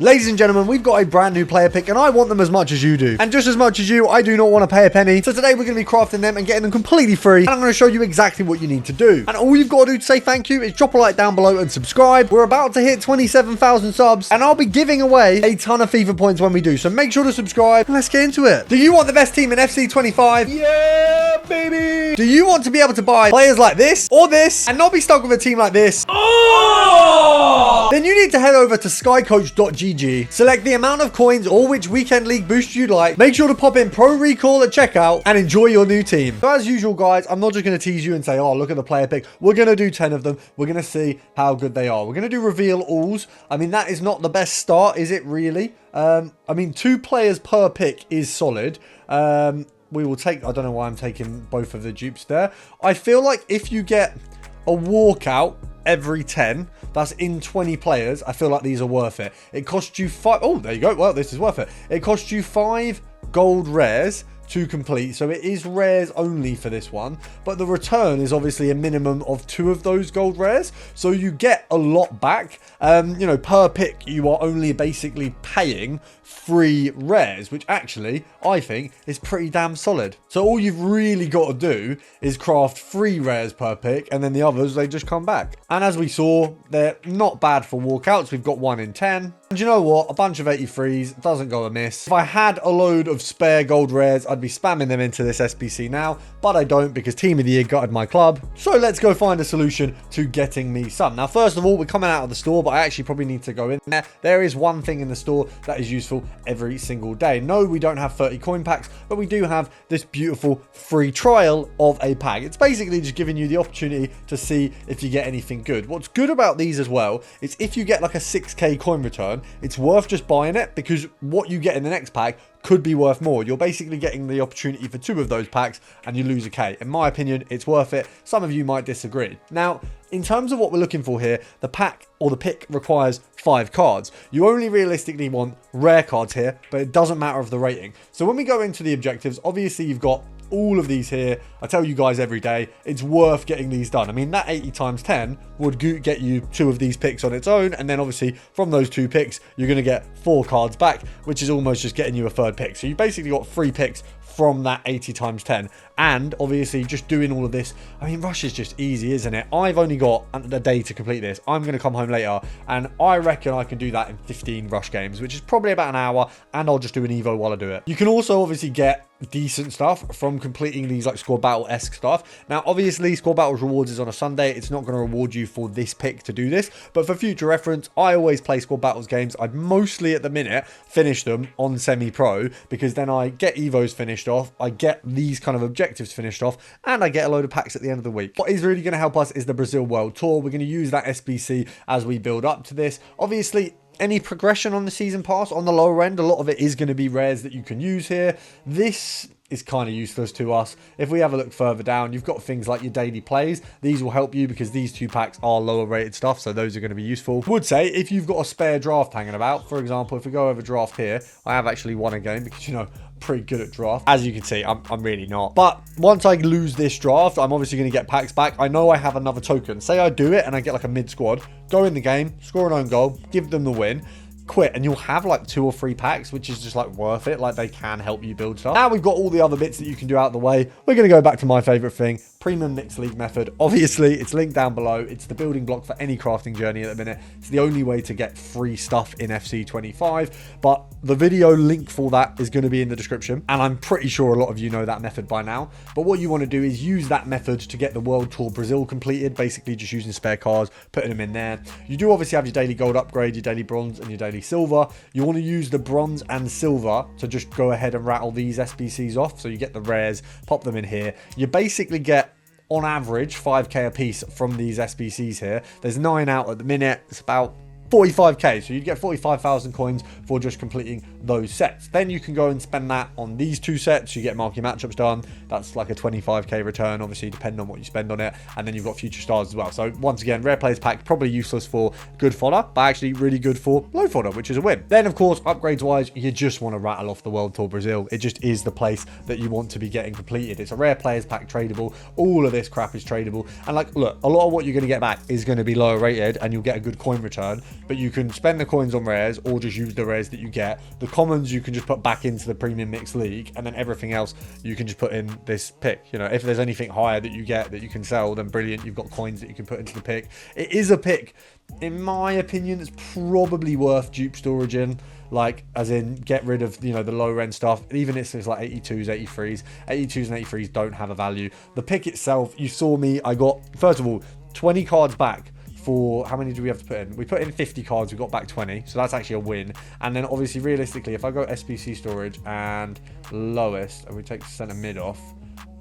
Ladies and gentlemen, we've got a brand new player pick and I want them as much as you do. And just as much as you, I do not want to pay a penny. So today we're going to be crafting them and getting them completely free. And I'm going to show you exactly what you need to do. And all you've got to do to say thank you is drop a like down below and subscribe. We're about to hit 27,000 subs and I'll be giving away a ton of FIFA points when we do. So make sure to subscribe and let's get into it. Do you want the best team in FC 25? Yeah, baby. Do you want to be able to buy players like this or this and not be stuck with a team like this? Oh! Then you need to head over to skycoach.gg. Select the amount of coins or which weekend league boost you'd like. Make sure to pop in Pro Recall at checkout and enjoy your new team. So as usual, guys, I'm not just going to tease you and say, oh, look at the player pick. We're going to do 10 of them. We're going to see how good they are. We're going to do reveal alls. I mean, that is not the best start, is it really? I mean, 2 players per pick is solid. We will take, I don't know why I'm taking both of the dupes there. I feel like if you get a walkout every 10, that's in 20 players, I feel like these are worth it. It costs you 5, oh, there you go. Well, this is worth it. It costs you 5 gold rares to complete, so it is rares only for this one, but the return is obviously a minimum of 2 of those gold rares, so you get a lot back. You know, per pick you are only basically paying 3 rares, which actually I think is pretty damn solid. So all you've really got to do is craft 3 rares per pick, and then the others, they just come back. And as we saw, they're not bad for walkouts. We've got 1 in 10. And you know what? A bunch of 83s doesn't go amiss. If I had a load of spare gold rares, I'd be spamming them into this SBC now, but I don't because Team of the Year gutted my club. So let's go find a solution to getting me some. Now, first of all, we're coming out of the store, but I actually probably need to go in there. There is one thing in the store that is useful every single day. No, we don't have 30 coin packs, but we do have this beautiful free trial of a pack. It's basically just giving you the opportunity to see if you get anything good. What's good about these as well is if you get like a 6k coin return, it's worth just buying it because what you get in the next pack could be worth more. You're basically getting the opportunity for 2 of those packs and you lose a K. In my opinion, it's worth it. Some of you might disagree. Now, in terms of what we're looking for here, the pack or the pick requires 5 cards. You only realistically want rare cards here, but it doesn't matter of the rating. So when we go into the objectives, obviously you've got all of these here. I tell you guys every day, it's worth getting these done. I mean, that 80 times 10 would get you 2 of these picks on its own. And then obviously from those 2 picks, you're going to get 4 cards back, which is almost just getting you a 3rd pick. So you basically got 3 picks from that 80 times 10. And obviously just doing all of this, I mean, rush is just easy, isn't it? I've only got a day to complete this. I'm going to come home later and I reckon I can do that in 15 rush games, which is probably about an hour, and I'll just do an evo while I do it. You can also obviously get decent stuff from completing these like squad battle-esque stuff. Now obviously squad battles rewards is on a Sunday. It's not going to reward you for this pick to do this, but for future reference, I always play squad battles games. I'd mostly at the minute finish them on semi-pro because then I get evos finished off, I get these kind of objectives finished off, and I get a load of packs at the end of the week. What is really going to help us is the Brazil World Tour. We're going to use that SBC as we build up to this. Obviously any progression on the season pass on the lower end, a lot of it is going to be rares that you can use here. This is kind of useless to us. If we have a look further down, you've got things like your daily plays. These will help you because these 2 packs are lower rated stuff, so those are going to be useful. Would say if you've got a spare draft hanging about, for example, if we go over draft here, I have actually won a game because, you know, pretty good at draft. As you can see, I'm really not. But once I lose this draft, I'm obviously going to get packs back. I know I have another token. Say I do it and I get like a mid squad, go in the game, score an own goal, give them the win, quit, and you'll have like 2 or 3 packs, which is just like worth it. Like they can help you build stuff. Now we've got all the other bits that you can do out of the way. We're going to go back to my favorite thing, premium mixed league method. Obviously it's linked down below. It's the building block for any crafting journey at the minute. It's the only way to get free stuff in FC 25, but the video link for that is going to be in the description, and I'm pretty sure a lot of you know that method by now. But what you want to do is use that method to get the World Tour Brazil completed, basically just using spare cards, putting them in there. You do obviously have your daily gold upgrade, your daily bronze, and your daily silver. You want to use the bronze and silver to just go ahead and rattle these SBCs off. So you get the rares, pop them in here. You basically get on average 5k a piece from these SBCs here. There's 9 out at the minute. It's about 45k, so you'd get 45,000 coins for just completing those sets. Then you can go and spend that on these 2 sets. You get marquee matchups done. That's like a 25k return, obviously depending on what you spend on it. And then you've got future stars as well. So once again, rare players pack, probably useless for good fodder, but actually really good for low fodder, which is a win. Then of course, upgrades wise, you just want to rattle off the World Tour Brazil. It just is the place that you want to be getting completed. It's a rare players pack tradable. All of this crap is tradable. And like, look, a lot of what you're going to get back is going to be lower rated and you'll get a good coin return. but you can spend the coins on rares or just use the rares that you get. The commons you can just put back into the premium mixed league, and then everything else you can just put in this pick. You know, if there's anything higher that you get that you can sell, then brilliant, you've got coins that you can put into the pick. It is a pick, in my opinion, that's probably worth dupe storage in. Like, as in, get rid of, you know, the lower end stuff. Even if it's like 82s, 83s. 82s and 83s don't have a value. The pick itself, you saw me, I got, first of all, 20 cards back for, how many do we have to put in? We put in 50 cards, we got back 20. So that's actually a win. And then obviously, realistically, if I go SBC storage and lowest, and we take center mid off,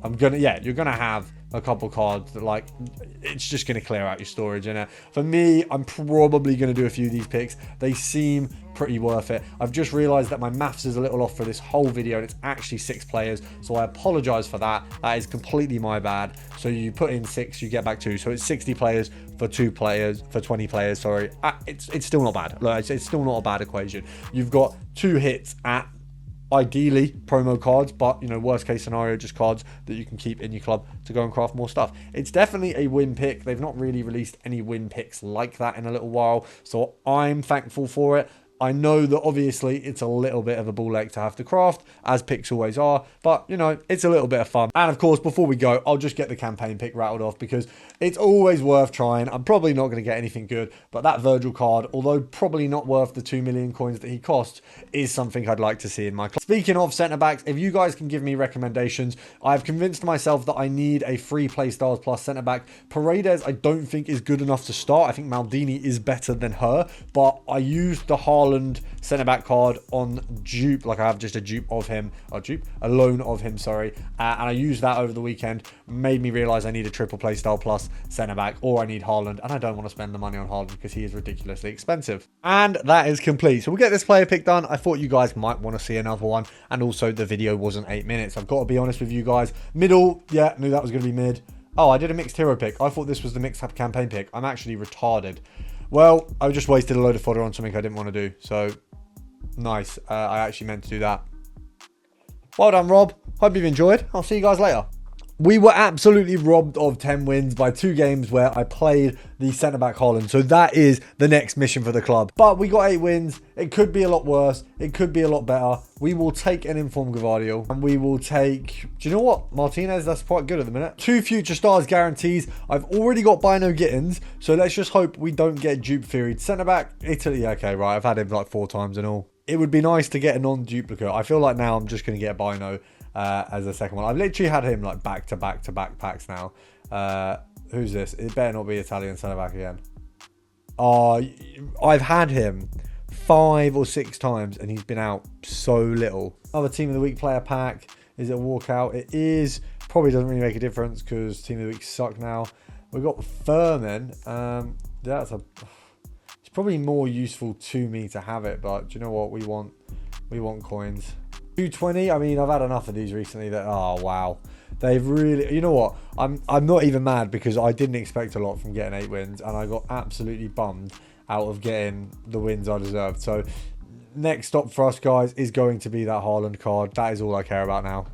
I'm gonna, yeah, you're gonna have a couple cards that, like, it's just gonna clear out your storage. And for me, I'm probably gonna do a few of these picks. They seem pretty worth it. I've just realized that my maths is a little off for this whole video, and it's actually 6 players, so I apologize for that. That is completely my bad. So you put in 6, you get back 2, so it's 60 players for 2 players, for 20 players, sorry. It's still not bad. Like, it's still not a bad equation. You've got 2 hits at, ideally, promo cards, but, you know, worst case scenario, just cards that you can keep in your club to go and craft more stuff. It's definitely a win pick. They've not really released any win picks like that in a little while, so I'm thankful for it. I know that obviously it's a little bit of a ball ache to have to craft, as picks always are, but, you know, it's a little bit of fun. And of course, before we go, I'll just get the campaign pick rattled off because it's always worth trying. I'm probably not going to get anything good, but that Virgil card, although probably not worth the 2 million coins that he costs, is something I'd like to see in my club. Speaking of centre-backs, if you guys can give me recommendations, I've convinced myself that I need a free Playstyles Plus centre-back. Paredes, I don't think is good enough to start. I think Maldini is better than her, but I used the Haaland centre-back card on dupe, like I have just a dupe of him, a loan of him, sorry, and I used that over the weekend. Made me realise I need a triple Playstyle Plus centre-back, or I need Haaland, and I don't want to spend the money on Haaland because he is ridiculously expensive. And that is complete. So we'll get this player pick done. I thought you guys might want to see another one, and also the video wasn't 8 minutes. I've got to be honest with you guys. Middle, yeah, knew that was going to be mid. Oh, I did a mixed hero pick. I thought this was the mixed campaign pick. I'm actually retarded. Well, I just wasted a load of fodder on something I didn't want to do. So, nice. I actually meant to do that. Well done, Rob. Hope you've enjoyed. I'll see you guys later. We were absolutely robbed of 10 wins by 2 games where I played the centre-back Haaland. So that is the next mission for the club. But we got 8 wins. It could be a lot worse. It could be a lot better. We will take an informed Gavardio. And we will take... Do you know what? Martinez, that's quite good at the minute. 2 future stars guarantees. I've already got Bino Gittins. So let's just hope we don't get dupe theoried. Centre-back, Italy. Okay, right. I've had him like 4 times and all. It would be nice to get a non-duplicate. I feel like now I'm just going to get Bino as a second one. I've literally had him like back to back packs now. Who's this? It better not be Italian centre back again. I've had him 5 or 6 times and he's been out so little. Another team of the week player pack. Is it a walkout? It is. Probably doesn't really make a difference because team of the week suck now. We've got Furman. It's probably more useful to me to have it, but do you know what? We want coins. 220. I mean, I've had enough of these recently that, oh wow, they've really, you know what, I'm not even mad because I didn't expect a lot from getting 8 wins and I got absolutely bummed out of getting the wins I deserved. So next stop for us, guys, is going to be that Haaland card. That is all I care about now.